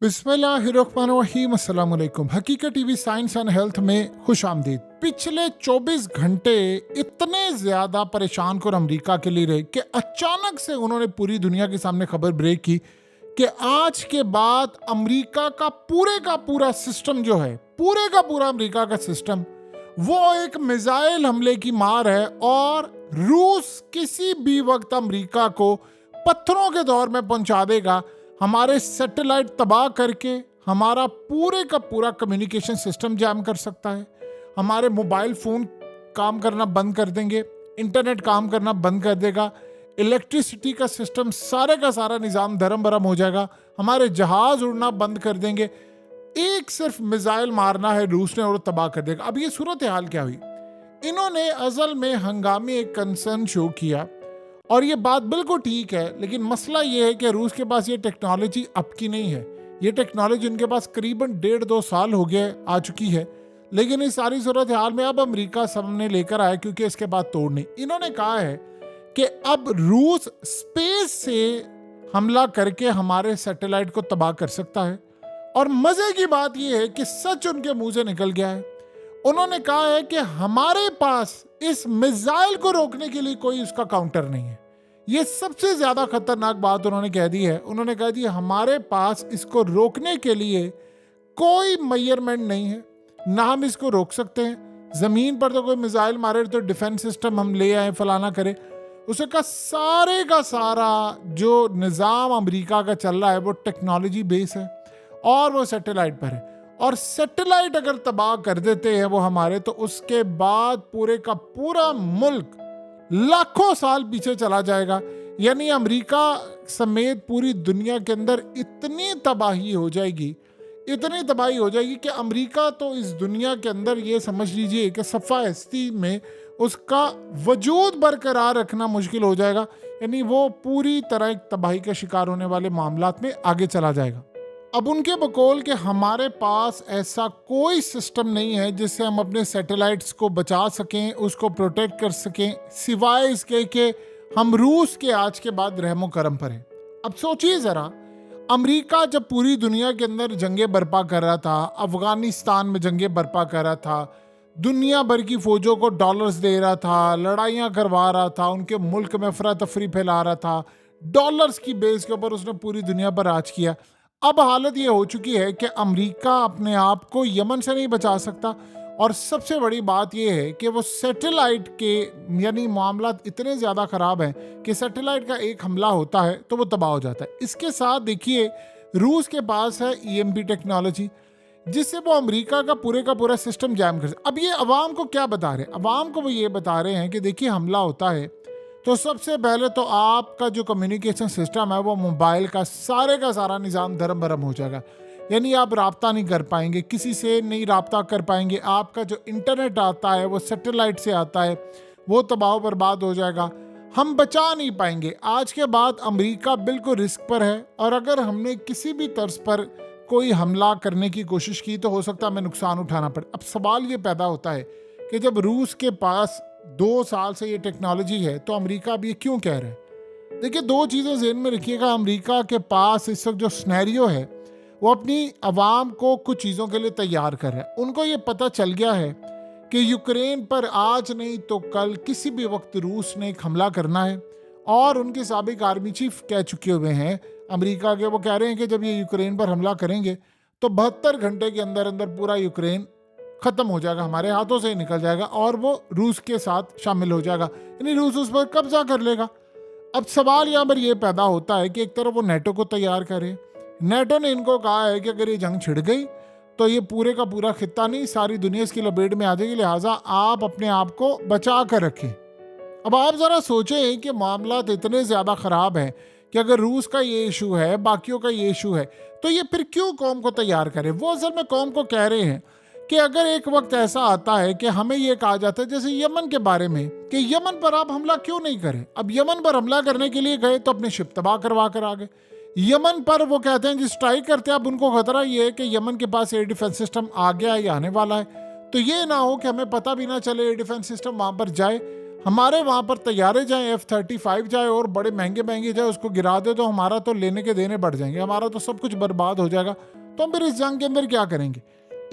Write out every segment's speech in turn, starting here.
बिस्मिल्लाहिर्रहमानिर्रहीम। अस्सलाम वालेकुम। हकीकत टीवी साइंस एंड हेल्थ में खुश आमदीद। पिछले 24 घंटे इतने ज़्यादा परेशान कर अमेरिका के लिए रहे कि अचानक से उन्होंने पूरी दुनिया के सामने खबर ब्रेक की कि आज के बाद अमेरिका का पूरा सिस्टम जो है, पूरे का पूरा अमेरिका का सिस्टम, वो एक मिसाइल हमले की मार है और रूस किसी भी वक्त अमेरिका को पत्थरों के दौर में पहुंचा देगा। हमारे सैटेलाइट तबाह करके हमारा पूरे का पूरा कम्युनिकेशन सिस्टम जैम कर सकता है। हमारे मोबाइल फ़ोन काम करना बंद कर देंगे, इंटरनेट काम करना बंद कर देगा, इलेक्ट्रिसिटी का सिस्टम सारे का सारा निज़ाम धर्म बरम हो जाएगा, हमारे जहाज़ उड़ना बंद कर देंगे। एक सिर्फ मिसाइल मारना है रूस ने और तबाह कर देगा। अब ये सूरत हाल क्या हुई? इन्होंने असल में हंगामी एक कंसर्न शो किया और ये बात बिल्कुल ठीक है, लेकिन मसला ये है कि रूस के पास ये टेक्नोलॉजी अब की नहीं है। ये टेक्नोलॉजी उनके पास करीबन 1.5-2 साल हो गए आ चुकी है, लेकिन इस सारी सूरत हाल में अब अमेरिका सामने लेकर आया क्योंकि इसके बाद तोड़ नहीं। इन्होंने कहा है कि अब रूस स्पेस से हमला करके हमारे सैटेलाइट को तबाह कर सकता है। और मजे की बात यह है कि सच उनके मुंह से निकल गया है। उन्होंने कहा है कि हमारे पास इस मिसाइल को रोकने के लिए कोई उसका काउंटर नहीं है। ये सबसे ज्यादा खतरनाक बात उन्होंने कह दी है। उन्होंने कह दी हमारे पास इसको रोकने के लिए कोई मेजरमेंट नहीं है, ना हम इसको रोक सकते हैं। जमीन पर तो कोई मिसाइल मारे तो डिफेंस सिस्टम हम ले आए, फलाना करे। उसे का सारा जो निज़ाम अमेरिका का चल रहा है वो टेक्नोलॉजी बेस है और वो सैटेलाइट पर है। और सैटेलाइट अगर तबाह कर देते हैं वो हमारे, तो उसके बाद पूरे का पूरा मुल्क लाखों साल पीछे चला जाएगा। यानी अमेरिका समेत पूरी दुनिया के अंदर इतनी तबाही हो जाएगी कि अमेरिका तो इस दुनिया के अंदर ये समझ लीजिए कि सफ़ाहस्ती में उसका वजूद बरकरार रखना मुश्किल हो जाएगा। यानी वो पूरी तरह एक तबाही का शिकार होने वाले मामलात में आगे चला जाएगा। अब उनके बकौल के हमारे पास ऐसा कोई सिस्टम नहीं है जिससे हम अपने सैटेलाइट्स को बचा सकें, उसको प्रोटेक्ट कर सकें, सिवाय इसके कि हम रूस के आज के बाद रहमो करम पर हैं। अब सोचिए ज़रा, अमेरिका जब पूरी दुनिया के अंदर जंगें बर्पा कर रहा था, अफगानिस्तान में जंगें बर्पा कर रहा था, दुनिया भर की फौजों को डॉलर्स दे रहा था, लड़ाइयाँ करवा रहा था, उनके मुल्क में अफरा तफरी फैला रहा था, डॉलर्स की बेस के ऊपर उसने पूरी दुनिया पर राज किया। अब हालत ये हो चुकी है कि अमेरिका अपने आप को यमन से नहीं बचा सकता। और सबसे बड़ी बात ये है कि वो सैटेलाइट के यानी मामलात इतने ज़्यादा ख़राब हैं कि सैटेलाइट का एक हमला होता है तो वो तबाह हो जाता है। इसके साथ देखिए, रूस के पास है EMP टेक्नोलॉजी, जिससे वो अमेरिका का पूरा सिस्टम जैम कर सकते। अब ये अवाम को क्या बता रहे हैं? अवाम को वो ये बता रहे हैं कि देखिए, हमला होता है तो सबसे पहले तो आपका जो कम्युनिकेशन सिस्टम है वो मोबाइल का सारा निज़ाम धर्म भरम हो जाएगा। यानी आप राब्ता नहीं कर पाएंगे, किसी से नहीं राब्ता कर पाएंगे। आपका जो इंटरनेट आता है वो सैटेलाइट से आता है, वो तबाह बर्बाद हो जाएगा, हम बचा नहीं पाएंगे। आज के बाद अमेरिका बिल्कुल रिस्क पर है और अगर हमने किसी भी तर्ज पर कोई हमला करने की कोशिश की तो हो सकता है हमें नुकसान उठाना पड़े। अब सवाल ये पैदा होता है कि जब रूस के पास 2 साल से ये टेक्नोलॉजी है तो अमेरिका अब ये क्यों कह रहा है? देखिए, 2 चीज़ें ज़हन में रखिएगा। अमेरिका के पास इस वक्त जो सिनेरियो है वो अपनी आवाम को कुछ चीज़ों के लिए तैयार कर रहा है। उनको ये पता चल गया है कि यूक्रेन पर आज नहीं तो कल किसी भी वक्त रूस ने एक हमला करना है और उनके साबिक आर्मी चीफ कह चुके हुए हैं अमेरिका के। वो कह रहे हैं कि जब ये यूक्रेन पर हमला करेंगे तो 72 घंटे के अंदर पूरा यूक्रेन खत्म हो जाएगा, हमारे हाथों से ही निकल जाएगा और वो रूस के साथ शामिल हो जाएगा, यानी रूस उस पर कब्जा कर लेगा। अब सवाल यहाँ पर यह पैदा होता है कि एक तरफ वो नेटो को तैयार करे। नेटो ने इनको कहा है कि अगर ये जंग छिड़ गई तो ये पूरे का पूरा खित्ता नहीं, सारी दुनिया इसकी लपेट में आ जाएगी, लिहाजा आप अपने आप को बचा कर रखें। अब आप ज़रा सोचें कि मामला इतने ज़्यादा ख़राब हैं कि अगर रूस का ये इशू है, बाकियों का ये इशू है, तो ये फिर क्यों कौम को तैयार करे? वो असल में कौम को कह रहे हैं कि अगर एक वक्त ऐसा आता है कि हमें ये कहा जाता है जैसे यमन के बारे में कि यमन पर आप हमला क्यों नहीं करें। अब यमन पर हमला करने के लिए गए तो अपने शिप तबाह करवा कर आ गए। यमन पर वो कहते हैं जिस स्ट्राइक करते हैं, अब उनको खतरा ये है कि यमन के पास एयर डिफेंस सिस्टम आ गया है या आने वाला है, तो ये ना हो कि हमें पता भी ना चले एयर डिफेंस सिस्टम वहाँ पर जाए, हमारे वहाँ पर तैयारे जाए, F-35 जाए और बड़े महंगे महंगे जाए, उसको गिरा दे तो हमारा तो लेने के देने बढ़ जाएंगे, हमारा तो सब कुछ बर्बाद हो जाएगा। तो हम फिर इस जंग के अंदर क्या करेंगे?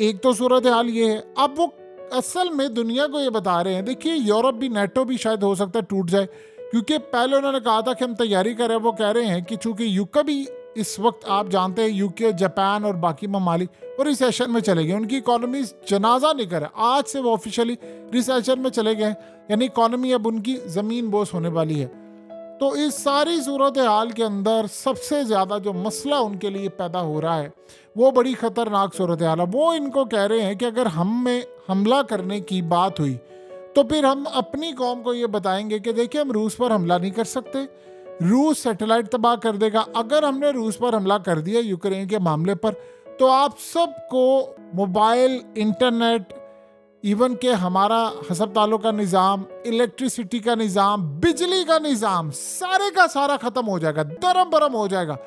एक तो सूरत हाल ये है। अब वो असल में दुनिया को ये बता रहे हैं, देखिए यूरोप भी, नेटो भी शायद हो सकता है टूट जाए, क्योंकि पहले उन्होंने कहा था कि हम तैयारी कर रहे हैं। वो कह रहे हैं कि चूंकि यूके भी इस वक्त आप जानते हैं, यूके, जापान और बाकी ममालिक वो रिसेशन में चले गए, उनकी इकोनॉमी जनाजा नहीं करे, आज से वो ऑफिशियली रिसेशन में चले गए, यानी इकोनॉमी अब उनकी जमीन बोस होने वाली है। तो इस सारी सूरत हाल के अंदर सबसे ज्यादा जो मसला उनके लिए पैदा हो रहा है वो बड़ी खतरनाक सूरत हाल है। वो इनको कह रहे हैं कि अगर हम में हमला करने की बात हुई तो फिर हम अपनी कौम को ये बताएंगे कि देखिए हम रूस पर हमला नहीं कर सकते, रूस सैटेलाइट तबाह कर देगा। अगर हमने रूस पर हमला कर दिया यूक्रेन के मामले पर, तो आप सबको मोबाइल, इंटरनेट, इवन के हमारा हस्पतालों का निज़ाम, इलेक्ट्रिसिटी का निज़ाम, बिजली का निज़ाम, सारे का सारा ख़त्म हो जाएगा, दरम बरम हो जाएगा।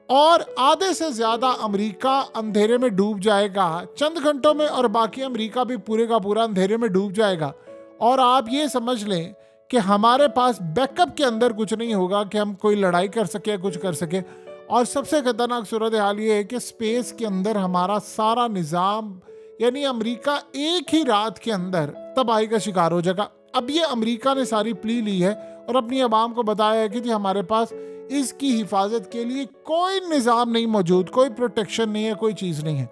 और आधे से ज़्यादा अमेरिका अंधेरे में डूब जाएगा चंद घंटों में, और बाकी अमेरिका भी पूरे का पूरा अंधेरे में डूब जाएगा। और आप ये समझ लें कि हमारे पास बैकअप के अंदर कुछ नहीं होगा कि हम कोई लड़ाई कर सके या कुछ कर सके। और सबसे खतरनाक सूरत हाल ये है कि स्पेस के अंदर हमारा सारा निज़ाम, यानी अमेरिका एक ही रात के अंदर तबाही का शिकार हो जाएगा। अब ये अमेरिका ने सारी प्ली ली है और अपनी आवाम को बताया है कि जी हमारे पास इसकी हिफाजत के लिए कोई निज़ाम नहीं मौजूद, कोई प्रोटेक्शन नहीं है, कोई चीज़ नहीं है।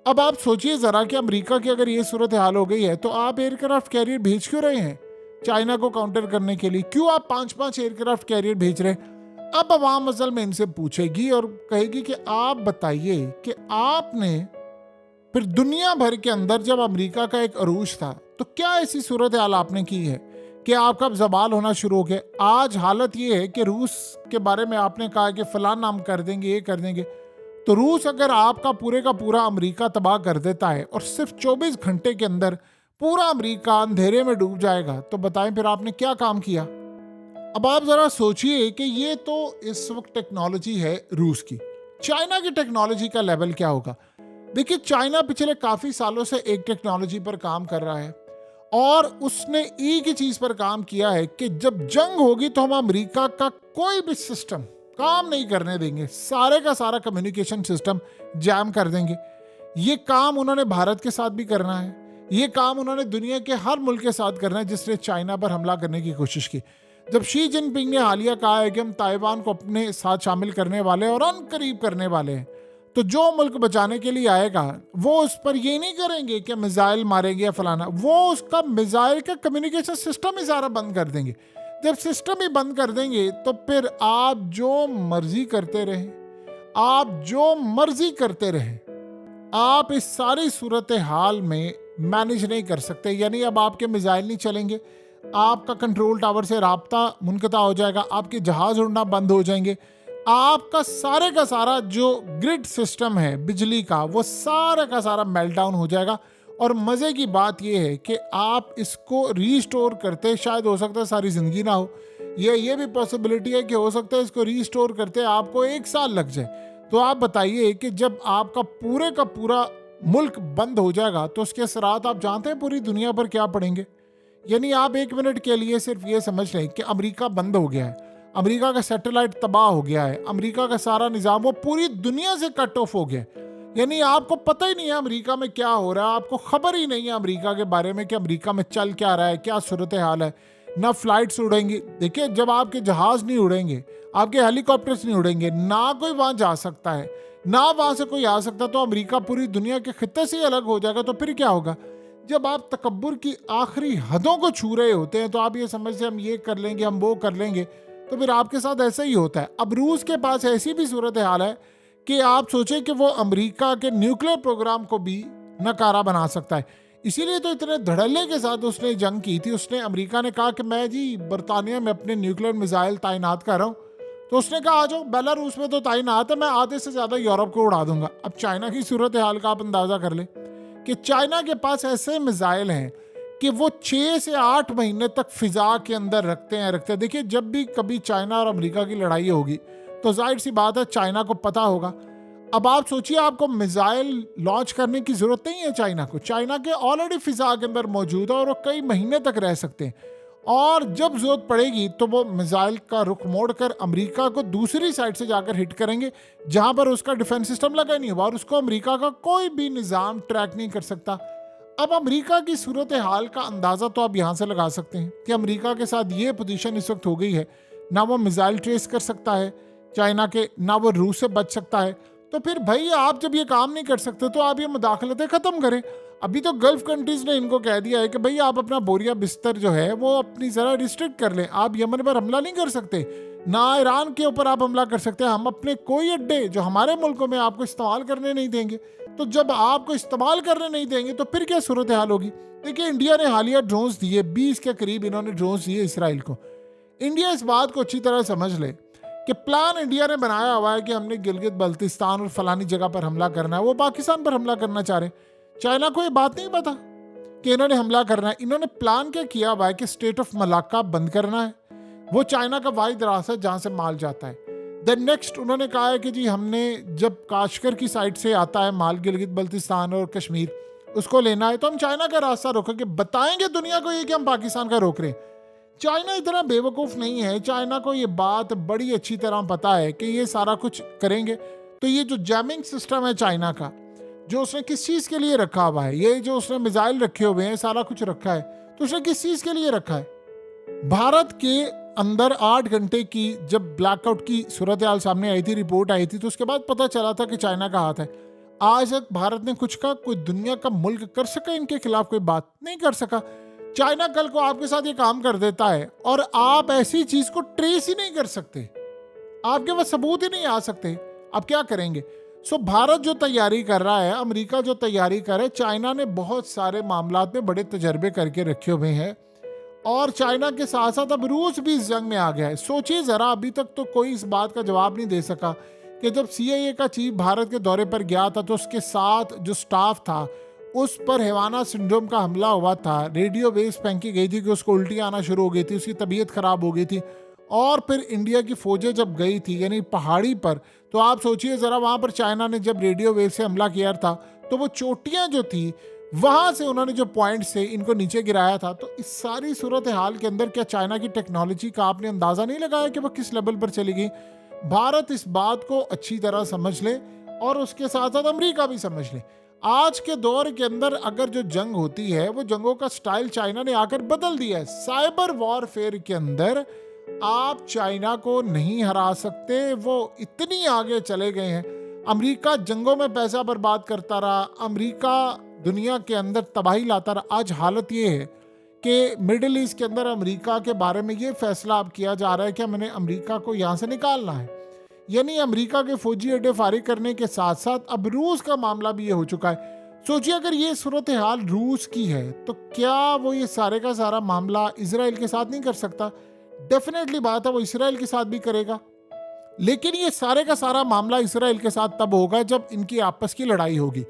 अब आप सोचिए ज़रा कि अमेरिका की अगर ये सूरत हाल हो गई है तो आप एयरक्राफ्ट कैरियर भेज क्यों रहे हैं चाइना को काउंटर करने के लिए? क्यों आप 5-5 एयरक्राफ्ट कैरियर भेज रहे हैं? अब अवाम असल में इनसे पूछेगी और कहेगी कि आप बताइए कि आपने फिर दुनिया भर के अंदर जब अमेरिका का एक अरूज था तो क्या ऐसी सूरत हाल आपने की है कि आपका जवाल होना शुरू हो गया? आज हालत ये है कि रूस के बारे में आपने कहा कि फलां नाम कर देंगे, ये कर देंगे, तो रूस अगर आपका पूरे का पूरा अमेरिका तबाह कर देता है और सिर्फ 24 घंटे के अंदर पूरा अमेरिका अंधेरे में डूब जाएगा, तो बताएं फिर आपने क्या काम किया? अब आप जरा सोचिए कि ये तो इस वक्त टेक्नोलॉजी है रूस की, चाइना की टेक्नोलॉजी का लेवल क्या होगा? देखिए चाइना पिछले काफी सालों से एक टेक्नोलॉजी पर काम कर रहा है और उसने एक ही चीज पर काम किया है कि जब जंग होगी तो हम अमेरिका का कोई भी सिस्टम काम नहीं करने देंगे, सारे का सारा कम्युनिकेशन सिस्टम जैम कर देंगे। ये काम उन्होंने भारत के साथ भी करना है, ये काम उन्होंने दुनिया के हर मुल्क के साथ करना है जिसने चाइना पर हमला करने की कोशिश की। जब शी जिनपिंग ने हालिया कहा है कि हम ताइवान को अपने साथ शामिल करने वाले हैं और अनकरीब करने वाले हैं, तो जो मुल्क बचाने के लिए आएगा वो उस पर ये नहीं करेंगे कि मिसाइल मारेंगे या फलाना, वो उसका मिसाइल का कम्युनिकेशन सिस्टम ही सारा बंद कर देंगे। जब सिस्टम ही बंद कर देंगे तो फिर आप जो मर्जी करते रहें, आप जो मर्जी करते रहें, आप इस सारी सूरत हाल में मैनेज नहीं कर सकते। यानी अब आपके मिसाइल नहीं चलेंगे, आपका कंट्रोल टावर से राब्ता मुनक़ता हो जाएगा, आपके जहाज उड़ना बंद हो जाएंगे, आपका सारे का सारा जो ग्रिड सिस्टम है बिजली का वो सारा का सारा मेल्टडाउन हो जाएगा। और मज़े की बात यह है कि आप इसको रीस्टोर करते शायद हो सकता है सारी ज़िंदगी ना हो, ये भी पॉसिबिलिटी है कि हो सकता है इसको रीस्टोर करते आपको 1 साल लग जाए। तो आप बताइए कि जब आपका पूरे का पूरा मुल्क बंद हो जाएगा तो उसके असरात आप जानते हैं पूरी दुनिया पर क्या पड़ेंगे। यानी आप 1 मिनट के लिए सिर्फ ये समझ लें कि अमेरिका बंद हो गया है, अमेरिका का सैटेलाइट तबाह हो गया है, अमेरिका का सारा निज़ाम वो पूरी दुनिया से कट ऑफ हो गया। यानी आपको पता ही नहीं है अमेरिका में क्या हो रहा है, आपको खबर ही नहीं है अमेरिका के बारे में कि अमेरिका में चल क्या रहा है, क्या सूरत हाल है। ना फ्लाइट्स उड़ेंगी, देखिए जब आपके जहाज़ नहीं उड़ेंगे, आपके हेलीकॉप्टर्स नहीं उड़ेंगे, ना कोई वहाँ जा सकता है, ना वहाँ से कोई आ सकता, तो अमेरिका पूरी दुनिया के खित्ते से ही अलग हो जाएगा। तो फिर क्या होगा? जब आप तकब्बुर की आखिरी हदों को छू रहे होते हैं तो आप ये समझते हैं हम ये कर लेंगे, हम वो कर लेंगे, तो फिर आपके साथ ऐसा ही होता है। अब रूस के पास ऐसी भी सूरत हाल है कि आप सोचें कि वो अमेरिका के न्यूक्लियर प्रोग्राम को भी नकारा बना सकता है। इसीलिए तो इतने धड़ल्ले के साथ उसने जंग की थी। उसने, अमेरिका ने कहा कि मैं जी बरतानिया में अपने न्यूक्लियर मिसाइल तैनात कर रहा हूँ, तो उसने कहा आ जाओ, बेलारूस में तो तैनात है, मैं आधे से ज़्यादा यूरोप को उड़ा दूंगा। अब चाइना की सूरत हाल का आप अंदाज़ा कर ले कि चाइना के पास ऐसे मिसाइल हैं कि वो 6 से 8 महीने तक फिजा के अंदर रखते हैं। देखिए जब भी कभी चाइना और अमेरिका की लड़ाई होगी तो जाहिर सी बात है चाइना को पता होगा। अब आप सोचिए आपको मिसाइल लॉन्च करने की जरूरत नहीं है चाइना को, चाइना के ऑलरेडी फिजा के अंदर मौजूद है और वो कई महीने तक रह सकते हैं। और जब जरूरत पड़ेगी तो वो मिसाइल का रुख मोड़कर अमेरिका को दूसरी साइड से जाकर हिट करेंगे जहां पर उसका डिफेंस सिस्टम लगा नहीं हुआ और उसको अमेरिका का कोई भी निज़ाम ट्रैक नहीं कर सकता। अब अमेरिका की सूरत हाल का अंदाज़ा तो आप यहाँ से लगा सकते हैं कि अमेरिका के साथ ये पोजीशन इस वक्त हो गई है, ना वो मिसाइल ट्रेस कर सकता है चाइना के, ना वो रूस से बच सकता है। तो फिर भाई आप जब ये काम नहीं कर सकते तो आप ये मुदाखलतें ख़त्म करें। अभी तो गल्फ कंट्रीज़ ने इनको कह दिया है कि भाई आप अपना बोरिया बिस्तर जो है वो अपनी ज़रा रिस्ट्रिक्ट कर लें। आप यमन पर हमला नहीं कर सकते, ना ईरान के ऊपर आप हमला कर सकते हैं। हम अपने कोई अड्डे जो हमारे मुल्कों में आपको इस्तेमाल करने नहीं देंगे। तो जब आपको इस्तेमाल करने नहीं देंगे तो फिर क्या सूरत हाल होगी। देखिए इंडिया ने हालिया ड्रोन्स दिए, 20 के करीब इन्होंने ड्रोन्स दिए इसराइल को। इंडिया इस बात को अच्छी तरह समझ ले कि प्लान इंडिया ने बनाया हुआ है कि हमने गिलगित बल्तिस्तान और फलानी जगह पर हमला करना है, वो पाकिस्तान पर हमला करना चाह रहे। चाइना को ये बात नहीं पता कि इन्होंने हमला करना है। इन्होंने प्लान क्या किया हुआ है कि स्टेट ऑफ मलाक्का बंद करना है, वो चाइना का वाहिद रास्ता है जहाँ से माल जाता है। देन नेक्स्ट उन्होंने कहा है कि जी हमने जब काशगर की साइड से आता है माल गिलगित बल्तिस्तान और कश्मीर, उसको लेना है तो हम चाइना का रास्ता रोकेंगे। बताएंगे दुनिया को ये कि हम पाकिस्तान का रोक रहे हैं। चाइना इतना बेवकूफ़ नहीं है, चाइना को ये बात बड़ी अच्छी तरह पता है कि ये सारा कुछ करेंगे। तो ये जो जैमिंग सिस्टम है चाइना का, जो उसने किस चीज़ के लिए रखा हुआ है, ये जो उसने मिसाइल रखे हुए हैं, सारा कुछ रखा है, तो उसने किस चीज़ के लिए रखा है। भारत के अंदर 8 घंटे की जब ब्लैकआउट की सूरत हाल सामने आई थी, रिपोर्ट आई थी, तो उसके बाद पता चला था कि चाइना का हाथ है। आज तक भारत ने कुछ का कोई दुनिया का मुल्क कर सका इनके खिलाफ कोई बात नहीं कर सका। चाइना कल को आपके साथ ये काम कर देता है और आप ऐसी चीज को ट्रेस ही नहीं कर सकते, आपके पास सबूत ही नहीं आ सकते, आप क्या करेंगे। सो भारत जो तैयारी कर रहा है, अमेरिका जो तैयारी कर रहा है, चाइना ने बहुत सारे मामलात में बड़े तजर्बे करके रखे हुए हैं और चाइना के साथ साथ अब रूस भी इस जंग में आ गया है। सोचिए जरा, अभी तक तो कोई इस बात का जवाब नहीं दे सका कि जब CIA का चीफ भारत के दौरे पर गया था तो उसके साथ जो स्टाफ था उस पर हेवाना सिंड्रोम का हमला हुआ था, रेडियो वेव्स फेंकी गई थी कि उसको उल्टी आना शुरू हो गई थी, उसकी तबीयत खराब हो गई थी। और फिर इंडिया की फौजें जब गई थी यानी पहाड़ी पर, तो आप सोचिए ज़रा वहाँ पर चाइना ने जब रेडियो वेव से हमला किया था तो वो चोटियाँ जो थी वहाँ से उन्होंने जो पॉइंट से इनको नीचे गिराया था। तो इस सारी सूरत हाल के अंदर क्या चाइना की टेक्नोलॉजी का आपने अंदाज़ा नहीं लगाया कि वो किस लेवल पर चली गई। भारत इस बात को अच्छी तरह समझ ले और उसके साथ साथ अमेरिका भी समझ ले। आज के दौर के अंदर अगर जो जंग होती है वो जंगों का स्टाइल चाइना ने आकर बदल दिया है। साइबर वॉरफेयर के अंदर आप चाइना को नहीं हरा सकते, वो इतनी आगे चले गए हैं। अमेरिका जंगों में पैसा बर्बाद करता रहा, अमेरिका दुनिया के अंदर तबाही लाता रहा। आज हालत ये है कि मिडिल ईस्ट के अंदर अमेरिका के बारे में ये फैसला अब किया जा रहा है कि हमने अमेरिका को यहाँ से निकालना है, यानी अमेरिका के फौजी अड्डे फारिग करने के साथ साथ अब रूस का मामला भी ये हो चुका है। सोचिए अगर ये सूरत हाल रूस की है तो क्या वो ये सारे का सारा मामला इसराइल के साथ नहीं कर सकता। डेफिनेटली बात है वो इसराइल के साथ भी करेगा, लेकिन ये सारे का सारा मामला इसराइल के साथ तब होगा जब इनकी आपस की लड़ाई होगी।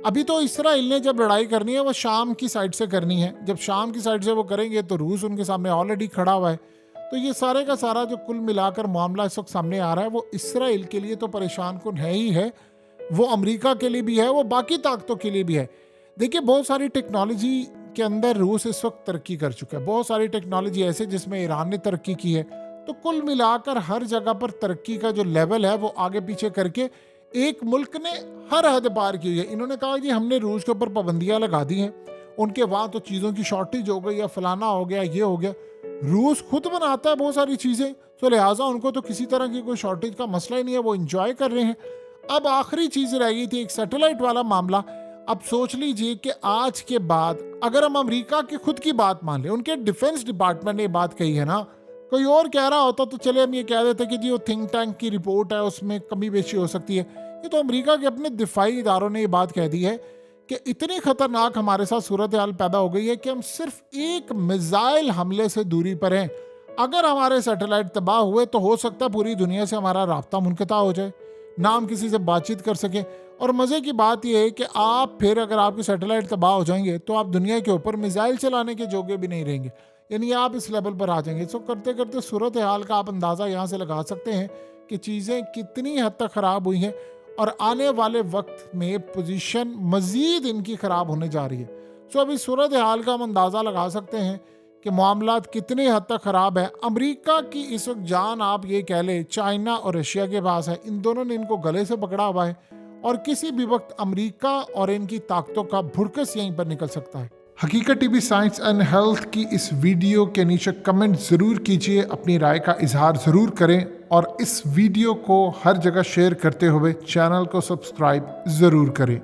अभी तो इसराइल ने जब लड़ाई करनी है वो शाम की साइड से करनी है, जब शाम की साइड से वो करेंगे तो रूस उनके सामने ऑलरेडी खड़ा हुआ है। तो ये सारे का सारा जो कुल मिलाकर मामला इस वक्त सामने आ रहा है वो इसराइल के लिए तो परेशान कुन है ही है, वो अमेरिका के लिए भी है, वो बाकी ताकतों के लिए भी है। देखिए बहुत सारी टेक्नोलॉजी के अंदर रूस इस वक्त तरक्की कर चुका है, बहुत सारी टेक्नोलॉजी ऐसे जिसमें ईरान ने तरक्की की है। तो कुल मिलाकर हर जगह पर तरक्की का जो लेवल है वो आगे पीछे करके एक मुल्क ने हर हद पार की हुई है। इन्होंने कहा कि हमने रूस के ऊपर पाबंदियां लगा दी हैं, उनके वहाँ तो चीज़ों की शॉर्टेज हो गई या फलाना हो गया, ये हो गया। रूस खुद बनाता है बहुत सारी चीज़ें, तो लिहाजा उनको तो किसी तरह की कोई शॉर्टेज का मसला ही नहीं है, वो इंजॉय कर रहे हैं। अब आखिरी चीज़ रह गई थी एक सैटेलाइट वाला मामला। अब सोच लीजिए कि आज के बाद अगर हम अमेरिका की खुद की बात मान लें, उनके डिफेंस डिपार्टमेंट ने ये बात कही है ना, कोई और कह रहा होता तो चले हम ये कह देते कि जी वो थिंक टैंक की रिपोर्ट है उसमें कमी बेशी हो सकती है। ये तो अमेरिका के अपने दिफाई इदारों ने ये बात कह दी है कि इतनी खतरनाक हमारे साथ सूरत हाल पैदा हो गई है कि हम सिर्फ एक मिसाइल हमले से दूरी पर हैं। अगर हमारे सैटेलाइट तबाह हुए तो हो सकता है पूरी दुनिया से हमारा राब्ता मुनक़ता हो जाए, ना हम किसी से बातचीत कर सकें। और मज़े की बात यह है कि आप फिर अगर आपके सैटेलाइट तबाह हो जाएंगे तो आप दुनिया के ऊपर मिसाइल चलाने के जोगे भी नहीं रहेंगे, यानी आप इस लेवल पर आ जाएंगे। सो करते करते सूरत हाल का आप अंदाज़ा यहाँ से लगा सकते हैं कि चीज़ें कितनी हद तक ख़राब हुई हैं और आने वाले वक्त में पोजीशन मज़ीद इनकी ख़राब होने जा रही है। सो अभी सूरत हाल का हम अंदाज़ा लगा सकते हैं कि मामलात कितने हद तक खराब है। अमेरिका की इस वक्त जान आप ये कह ले चाइना और रशिया के पास है। इन दोनों ने इनको गले से पकड़ा हुआ है और किसी भी वक्त अमेरिका और इनकी ताकतों का भुड़कस यहीं पर निकल सकता है। हकीकत टीवी साइंस एंड हेल्थ की इस वीडियो के नीचे कमेंट ज़रूर कीजिए, अपनी राय का इजहार ज़रूर करें और इस वीडियो को हर जगह शेयर करते हुए चैनल को सब्सक्राइब ज़रूर करें।